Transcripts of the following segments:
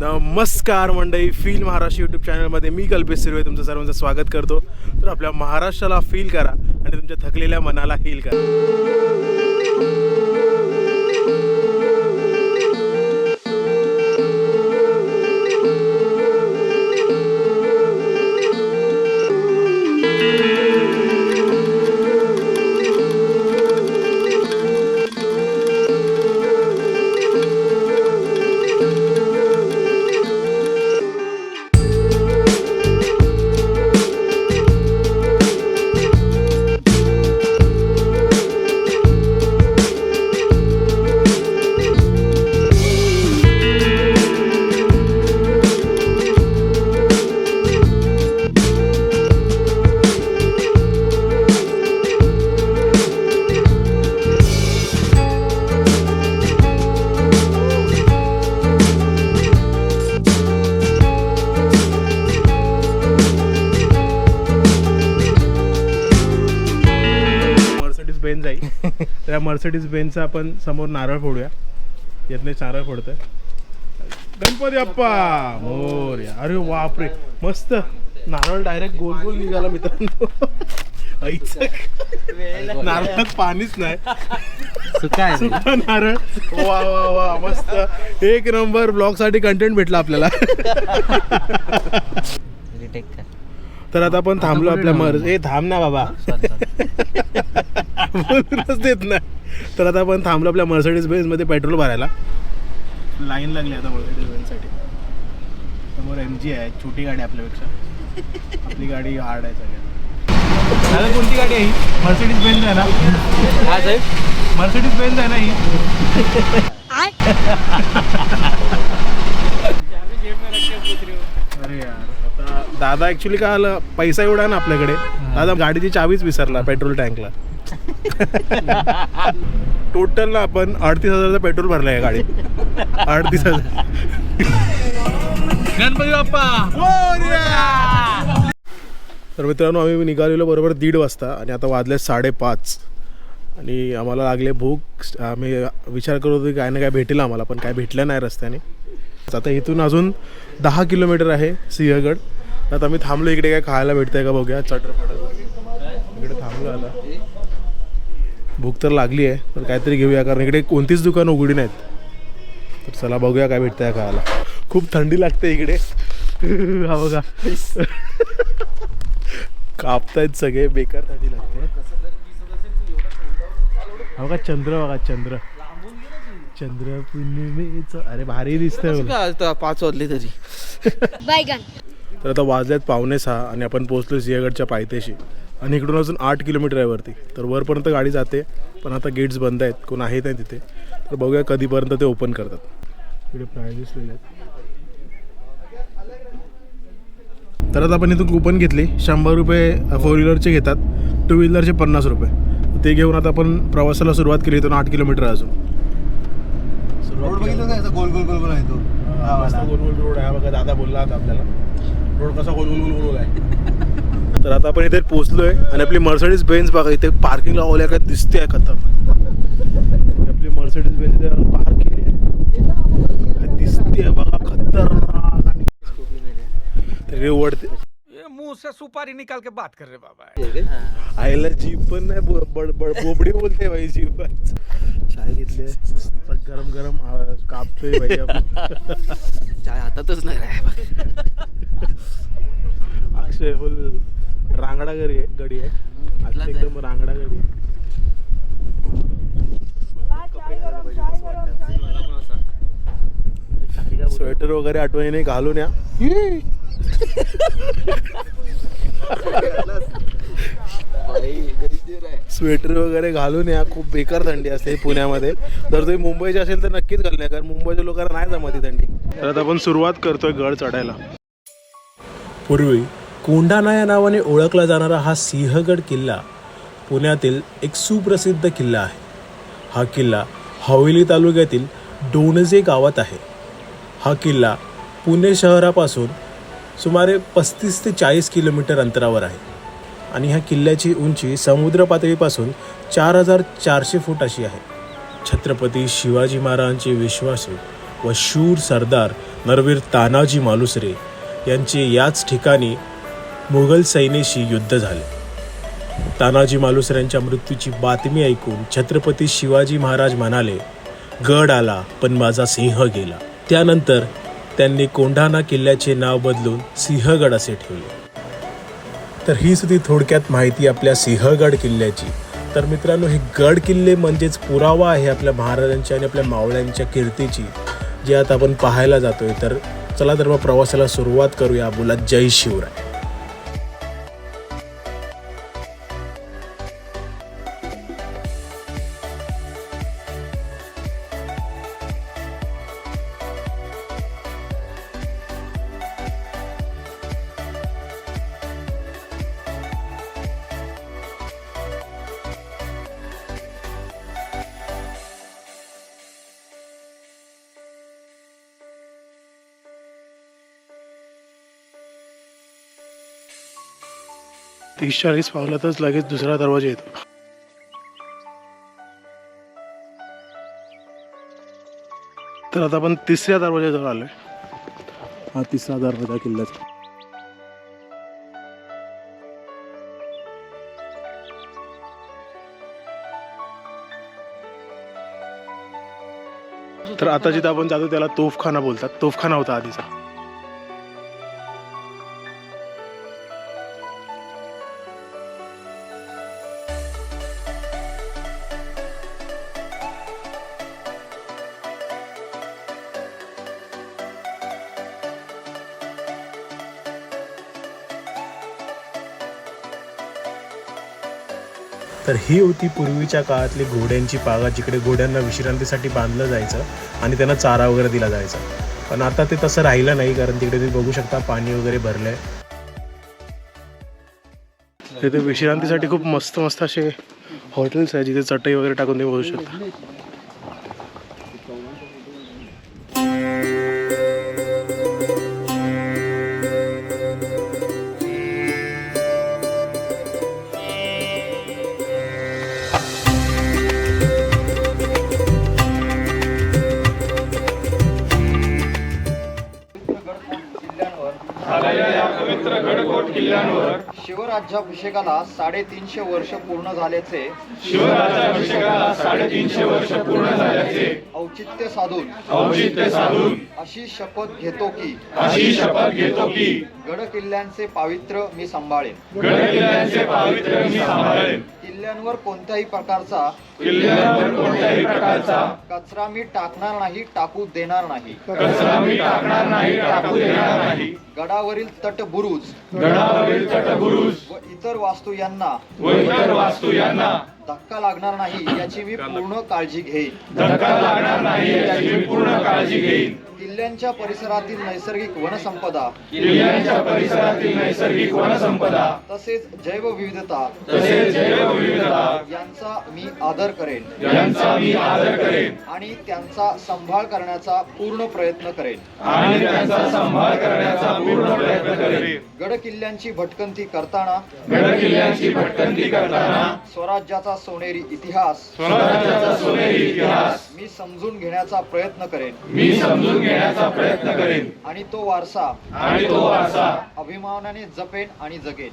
नमस्कार मंडळी, feel Maharashtra YouTube चॅनलमध्ये मी कल्पेश सिर्वे तुमचं सर्वांचं स्वागत करतो. तर आपल्या महाराष्ट्राला फील करा आणि तुमच्या थकलेल्या मनाला हील करा. बेंज आहे त्या मर्सिडीज बेंजचा आपण समोर नारळ फोडूया. यातले नारळ फोडतोय. गणपती बाप्पा मोरया. अरे बापरे, मस्त नारळ डायरेक्ट गोल गोल निघाला मित्रांनो. नारळात पाणीच नाही, सुका नारळ. वा वा वा, मस्त एक नंबर. ब्लॉग साठी कंटेंट भेटला आपल्याला. तर आता आपण थांबलो आपल्या थांब ना बाबा, बोलूनच देत नाही. तर आता आपण थांबलो आपल्या मर्सिडीज बेंज मध्ये पेट्रोल भरायला. लाईन लागली आता मर्सिडीज बेंज साठी. समोर MG आहे, छोटी गाडी आपल्यापेक्षा. आपली गाडी हार्ड आहे सगळ्यात. दादा कोणती गाडी आहे ही? मर्सिडीज बेंज आहे ना? हा साहेब, मर्सिडीज बेंज आहे ना ही? अरे यार, आता दादा ऍक्च्युली काय आलं, पैसा एवढा ना आपल्याकडे. दादा गाडीची चावीच विसरला पेट्रोल टँकला. टोटल ना आपण 38,000चा पेट्रोल भरलाय गाडी. 38,000. गणपती बाप्पा. तर मित्रांनो, आम्ही निघालेलो बरोबर 1:30 वाजता आणि आता वाजले 5:30 आणि आम्हाला लागले भूक. आम्ही विचार करत होतो काय ना काय भेटेल आम्हाला, पण काय भेटलं नाही रस्त्याने. आता इथून अजून 10 किलोमीटर आहे सिंहगड. आता आम्ही थांबलो. इकडे काय खायला भेटतंय का बघूया. इकडे थांबलो. आता भूक तर लागली आहे, तर काहीतरी घेऊया कारण इकडे कोणतीच दुकानं उघडी नाहीत. तर चला बघूया काय भेटतंय खायला. खूप थंडी लागते इकडे. हा बघा, कापतायत सगळे, बेकार थंडी लागते. हा बघा चंद्र, बघा चंद्र, चंद्र पूर्णिमेचं. अरे भारी दिसतंय. 5 वाजले तरी. तर आता वाजल्यात 5:45 आणि आपण पोहोचलो सिंहगडच्या पायथ्याशी. आणि इकडून अजून 8 किलोमीटर आहे वरती. तर वरपर्यंत गाडी जाते, पण आता गेट्स बंद आहेत, कोण आहे नाही तिथे. तर बघूया कधीपर्यंत ते ओपन करतात. इकडे प्राइजेस लिहिले आहेत. तर आता आपण इथून कुपन घेतली. 100 रुपये 4 व्हीलरचे घेतात, 2 व्हीलरचे 50 रुपये. ते घेऊन आता आपण प्रवासाला सुरुवात केली. इथून 8 किलोमीटर अजून. रोड बघितलं का, गोल गोल गोल गोल आहे तो. गोल गोल रोड आहे बघा. दादा बोलला आता आपल्याला रोड कसा गोल गोल गोल गोल आहे. तर आता आपण इथे पोहोचलोय आणि आपली मर्सिडीज बेंज बघा इथे पार्किंग लावल्या काय दिसते आहे. खतरनाक आपली मर्सिडीज बेंज इथे पार्क केली आहे, दिसते बघा खतरनाक. तरी ओढते मुंह से सुपारी निकाल के बात कर रहे बाबा. आईला जीप पण नाही, बोबडी बोलते भाई. जीप चाय घेतली, गरम गरम कापतोय भाई. चाय हातातच नाही रे. अक्षय फुल रांगडा गडी आहे. आज एकदम रांगडा गडी आहे. स्वेटर वगैरे आठवणीने घालून या. स्वेटर वगैरे घालून या. खूप बेकार थंडी असते पुण्यामध्ये. जर तुम्ही मुंबईचे असेल तर नक्कीच घालूया, कारण मुंबईच्या लोकांना नाही जमत ही थंडी. तर आता आपण सुरुवात करतोय गड चढायला. पूर्वी कोंढाणा या नावाने ओळखला जाणारा हा सिंहगड किल्ला पुण्यातील एक सुप्रसिद्ध किल्ला आहे. हा किल्ला हवेली तालुक्यातील डोणजे गावात आहे. हा किल्ला पुणे शहरापासून सुमारे 35 ते 40 किलोमीटर अंतरावर आहे आणि ह्या किल्ल्याची उंची समुद्र पातळीपासून 4400 फूट अशी आहे. छत्रपती शिवाजी महाराजांचे विश्वासू व शूर सरदार नरवीर तानाजी मालुसरे यांचे याच ठिकाणी मुघल सैन्याशी युद्ध झाले. तानाजी मालुसऱ्यांच्या मृत्यूची बातमी ऐकून छत्रपती शिवाजी महाराज म्हणाले, गड आला पण माझा सिंह गेला. त्यानंतर त्यांनी कोंढाणा किल्ल्याचे नाव बदलून सिंहगड असे ठेवले. तर हीच होती थोडक्यात माहिती आपल्या सिंहगड किल्ल्याची. तर मित्रांनो, हे गड किल्ले म्हणजेच पुरावा आहे आपल्या महाराजांच्या आणि आपल्या मावळ्यांच्या कीर्तीची, जे आता आपण पाहायला जातोय. तर चला तर मग प्रवासाला सुरुवात करूया. बोला जय शिवराय. तीस 40 पावलातच लगेच दुसरा दरवाजा येतो. तर आता आपण तिसऱ्या दरवाजाजवळ आलोय. हा तिसरा दरवाजा किल्ल्याचा. तर आता जिथं आपण जातो त्याला तोफखाना बोलतात. तोफखाना होता आधीचा. तर ही होती पूर्वीच्या काळातली घोड्यांची पागा, जिकडे घोड्यांना विश्रांतीसाठी बांधलं जायचं आणि त्यांना चारा वगैरे दिला जायचा. पण आता ते तसं राहिलं नाही, कारण तिकडे तुम्ही बघू शकता पाणी वगैरे भरलंय. तिथे विश्रांतीसाठी खूप मस्त मस्त असे हॉटेल्स आहे, जिथे चटई वगैरे टाकून तुम्ही बघू शकता. शिवराज्याभिषेकाला 350 वर्ष पूर्ण झाल्याचे औचित्य साधून अशी शपथ घेतो की गड किल्ल्यांचे पावित्र्य मी सांभाळेन. किल्ल्यांवर कोणत्याही प्रकारचा कचरा मी टाकणार नाही, टाकू देणार नाही. गडावरील तटबुरुज व इतर वास्तू यांना धक्का लागणार नाही याची मी पूर्ण काळजी घेईन. किल्ल्यांच्या परिसरातील नैसर्गिक वनसंपदा तसेच जैवविविधता यांचा मी आदर करेन आणि त्यांचा सांभाळ करण्याचा पूर्ण प्रयत्न करेन. गड किल्ल्यांची भटकंती करताना स्वराज्याचा सोनेरी इतिहास मी समजून घेण्याचा प्रयत्न करेन आणि तो वारसा अभिमानाने जपेन आणि जगेन.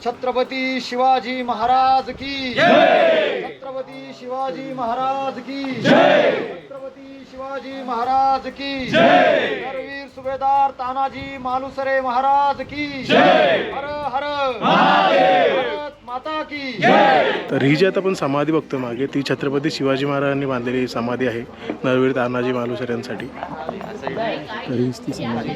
छत्रपती शिवाजी महाराज की जय. छत्रपती शिवाजी महाराज की जय. छत्रपती शिवाजी महाराज की जय. नरवीर सुभेदार तानाजी मालुसरे महाराज की जय. हर हर महादेव. भारत माता की जय. तर ही जी आता आपण समाधी बघतो मागे, ती छत्रपती शिवाजी महाराजांनी बांधलेली समाधी आहे नरवीर तानाजी मालुसरे यांसाठी. तर हीच ती समाधी.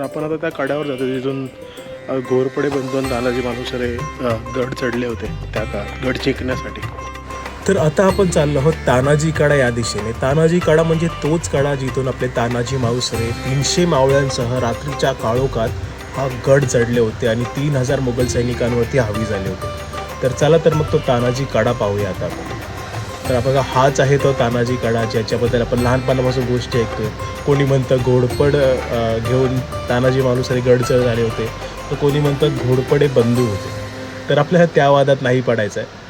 तर आपण आता त्या कड्यावर जातो जिथून घोरपडे बंधून तानाजी मालुसरे गड चढले होते त्या काळात गड जिंकण्यासाठी. तर आता आपण चाललो आहोत तानाजी कडा या दिशेने. तानाजी कडा म्हणजे तोच कडा जिथून आपले तानाजी मालुसरे 300 मावळ्यांसह रात्रीच्या काळोखात हा गड चढले होते आणि 3000 मुघल सैनिकांवरती हावी झाले होते. तर चला तर मग तो तानाजी कडा पाहूया आता आपण. तर बघा हाच आहे तो तानाजी कडा ज्याच्याबद्दल आपण लहानपणापासून गोष्टी ऐकतो. कोणी म्हणतं घोडपड घेऊन तानाजी मालुसरे गड चढ झाले होते, तर कोणी म्हणतात घोडपडे बंधू होते. तर आपल्याला त्या वादात नाही पडायचं आहे.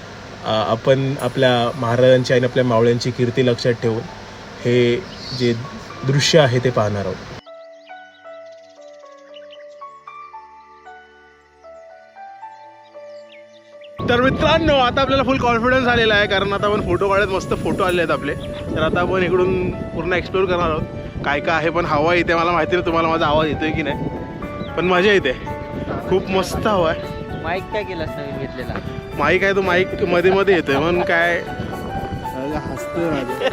आपण आपल्या महाराजांची आणि आपल्या मावळ्यांची कीर्ती लक्षात ठेवून हे जे दृश्य आहे ते पाहणार आहोत. तर मित्रांनो आता आपल्याला फुल कॉन्फिडन्स आलेला आहे कारण आता आपण फोटो काढत मस्त फोटो आले आहेत आपले. तर आता आपण इकडून पूर्ण एक्सप्लोर करणार आहोत काय काय आहे. पण हवा येते, मला माहिती नाही तुम्हाला माझा आवाज येतोय की नाही, पण मजा येते. खूप मस्त हवा आहे. माईक काय केलं असतं घेतलेला माईक आहे तो माईक मध्ये मध्ये येतोय म्हणून काय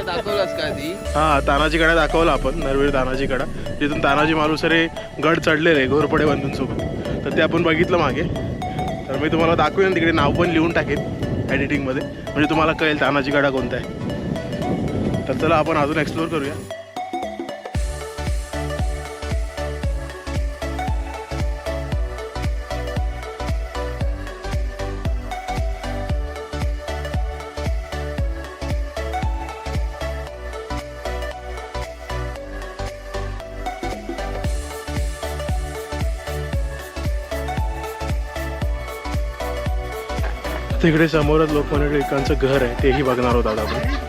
दाखवलंस का ती? हां तानाजी कडा दाखवला आपण, नरवीर तानाजी कडा जिथून तानाजी मालुसरे गड चढलेले घोरपडे बंधूंसोबत. तर ते आपण बघितलं मागे. तर मी तुम्हाला दाखवेन, तिकडे नाव पण लिहून टाकेन एडिटिंगमध्ये म्हणजे तुम्हाला कळेल तानाजी कडा कोणता आहे. तर चला आपण अजून एक्सप्लोर करूया. तिकडे समोरच लोकमान्य टिळकांचं घर आहे, तेही बघणार आहोत आता आपण.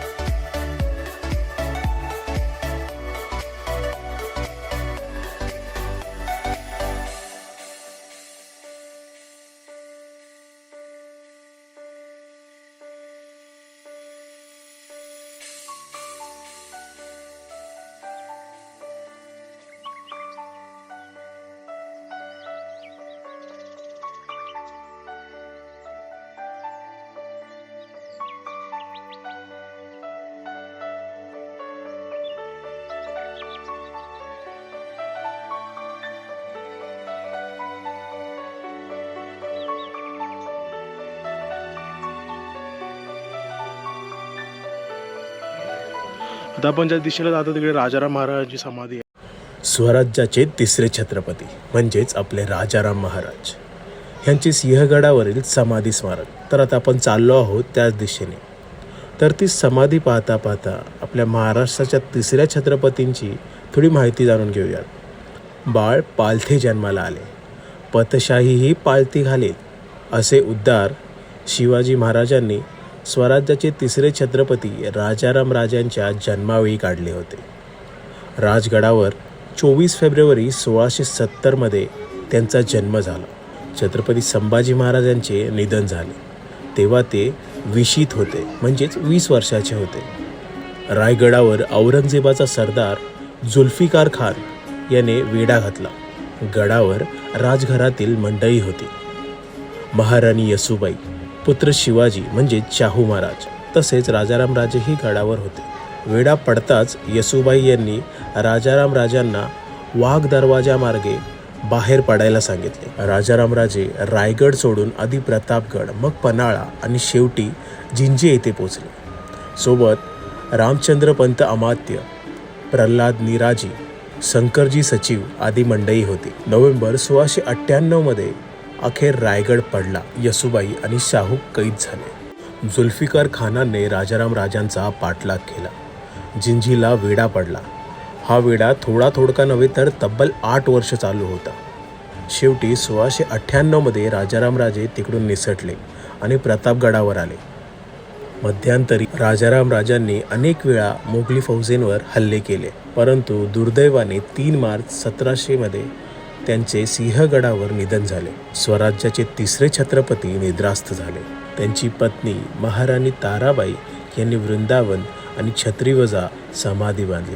आता आपण ज्या दिशेला जातो तिकडे राजाराम महाराजांची समाधी आहे. स्वराज्याचे तिसरे छत्रपती म्हणजेच आपले राजाराम महाराज यांची सिंहगडावरील समाधी स्मारक. तर आता आपण चाललो आहोत त्याच दिशेने. तर ती समाधी पाहता पाहता आपल्या महाराष्ट्राच्या तिसऱ्या छत्रपतींची थोडी माहिती जाणून घेऊयात. बाळ पालथे जन्माला आले, पतशाहीही पालथी घालेल असे उद्गार शिवाजी महाराजांनी स्वराज्याचे तिसरे छत्रपती राजाराम राजांच्या जन्मावेळी काढले होते. राजगडावर 24 फेब्रुवारी 1670मध्ये त्यांचा जन्म झाला. छत्रपती संभाजी महाराजांचे निधन झाले तेव्हा ते 20शीत होते, म्हणजेच 20 वर्षाचे होते. रायगडावर औरंगजेबाचा सरदार जुल्फिकार खान याने वेढा घातला. गडावर राजघरातील मंडळी होती. महाराणी येसूबाई, पुत्र शिवाजी म्हणजे शाहू महाराज, तसेच राजाराम राजेही गडावर होते. वेढा पडताच येसूबाई यांनी राजाराम राजांना वाघ दरवाजा मार्गे बाहेर पडायला सांगितले. राजाराम राजे रायगड सोडून आधी प्रतापगड, मग पन्हाळा आणि शेवटी जिंजी येथे पोचले. सोबत रामचंद्र पंत अमात्य, प्रल्हाद निराजी, शंकरजी सचिव आदी मंडळी होती. नोव्हेंबर 1698मध्ये अखेर रायगड पडला. येसूबाई आणि शाहू कैद झाले. जुल्फिकार खानाने राजाराम राजांचा पाठलाग केला. जिंजीला वेढा पडला. हा वेढा थोडा नव्हे तर तब्बल 8 वर्ष चालू होता. शेवटी 1698मध्ये राजाराम राजे तिकडून निसटले आणि प्रतापगडावर आले. मध्यंतरी राजाराम राजांनी अनेक वेळा मोगली फौजेंवर हल्ले केले, परंतु दुर्दैवाने 3 मार्च 1700मध्ये त्यांचे सिंहगडावर निधन झाले. स्वराज्याचे तिसरे छत्रपती निद्रास्त झाले. त्यांची पत्नी महाराणी ताराबाई यांनी वृंदावन आणि छत्रीवजा समाधी बांधली.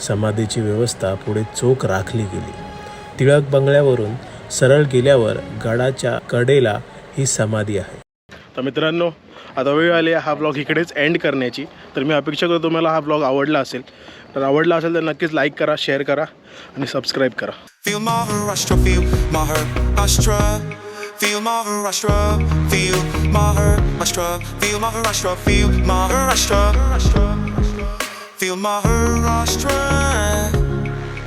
समाधीची व्यवस्था पुढे चोख राखली गेली. टिळक बंगल्यावरून सरळ गेल्यावर गडाच्या कडेला ही समाधी आहे. तर मित्रांनो आता वेळ आली हा ब्लॉग इकडेच एंड करण्याची. तर मी अपेक्षा करतो तुम्हाला हा ब्लॉग आवडला असेल. तर आवडला असेल तर नक्कीच लाईक करा, शेअर करा आणि सबस्क्राईब करा. Feel Maharashtra, feel Maharashtra, feel Maharashtra, feel Maharashtra, feel Maharashtra, feel Maharashtra, feel Maharashtra.